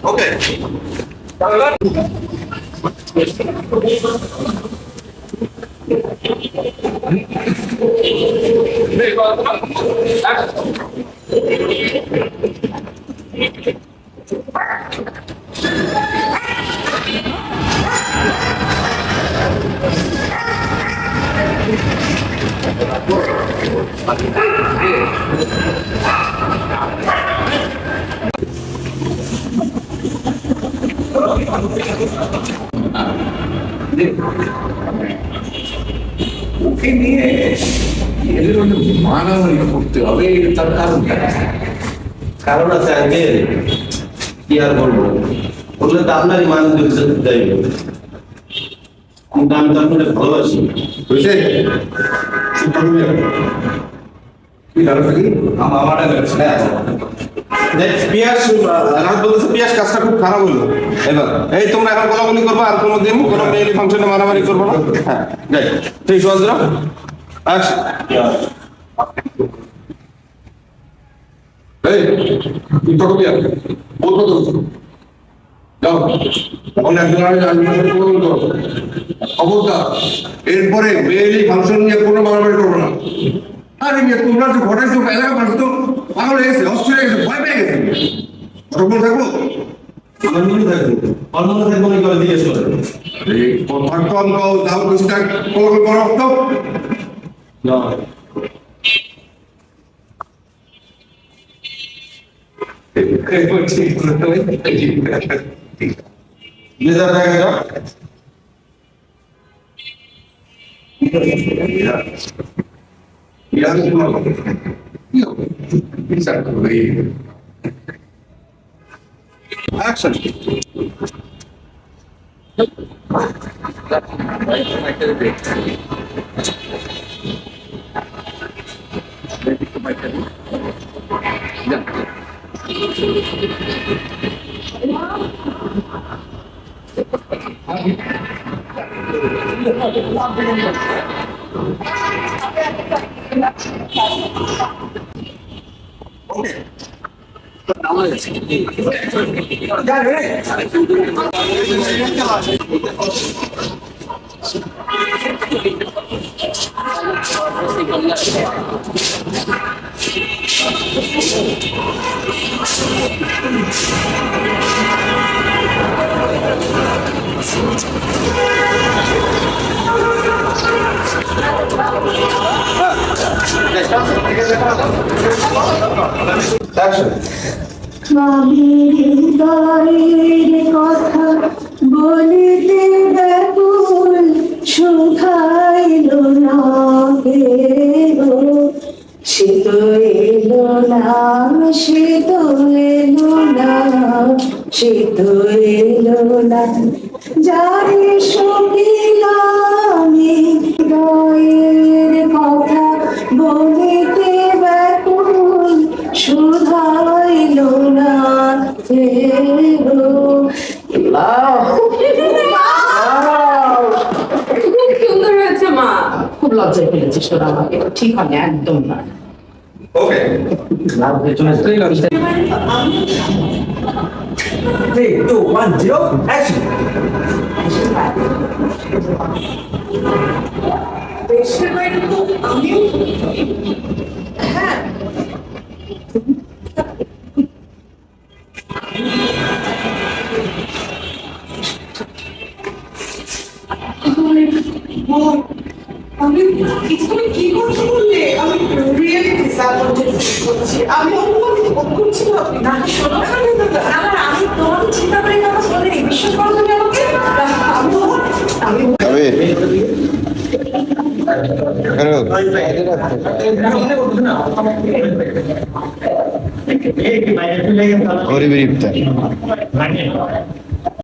Okay. ওকে নিয়ে এদের মানামারি করতে হবে, তার কারণ আছে আঙ্কেল, কি আর বলবো, বললে তো আপনারই মান যাইবে, কিন্তু আমি তো আপনাকে ভালোবাসি, বুঝছে? কি কারণ কি আমারটা পিয়াস কাজটা খুব খারাপ হইলো। এবার এই তোমরা এখন গোলাগুলি করবো, আর কোনোদিন কোনো মেয়েলি ফাংশনে মারামারি করবো না। হ্যাঁ, যাই ঠিক আছে। এরপরে মেয়েলি ফাংশন নিয়ে কোনো মারামারি করবো না। আরে তোমরা যে ঘটাইছো এলাকা মানুষ তো পাগল হয়ে গেছে, অস্থির হয়ে গেছে, ভয় পেয়ে গেছে। থাকবো থাকবো জিজ্ঞেস করে কথা কম কাও দাও কিছুটা কল করো তো Action. Okay. Action. কথা বলিতে ব্যাকুল শুধাইল না সে তো এলো না, সে তো এলো না, সে তো এলো না, যারে সকিলাম হৃদয়ের কথা বলিতে ব্যাকুল শুধাইল না খুব সুন্দর হয়েছে মা, খুব লজ্জায় ফেলেছিস তোরা আমাকে, ঠিক হয়নি একদম না। Okay. 3, 2, 1, 0, action. দেশের বাইরে তো আমিও হ্যাঁ আমি কি করছি বললে, আমি রিয়েলি ডিসঅ্যাপয়েন্টেড করছি, আমি অনুমতি করছি না, আমি তোমাকে চিন্তা করি না, বলে বিশ্বাস করো তুমি আমাকে, আমি গরিবের ইফতার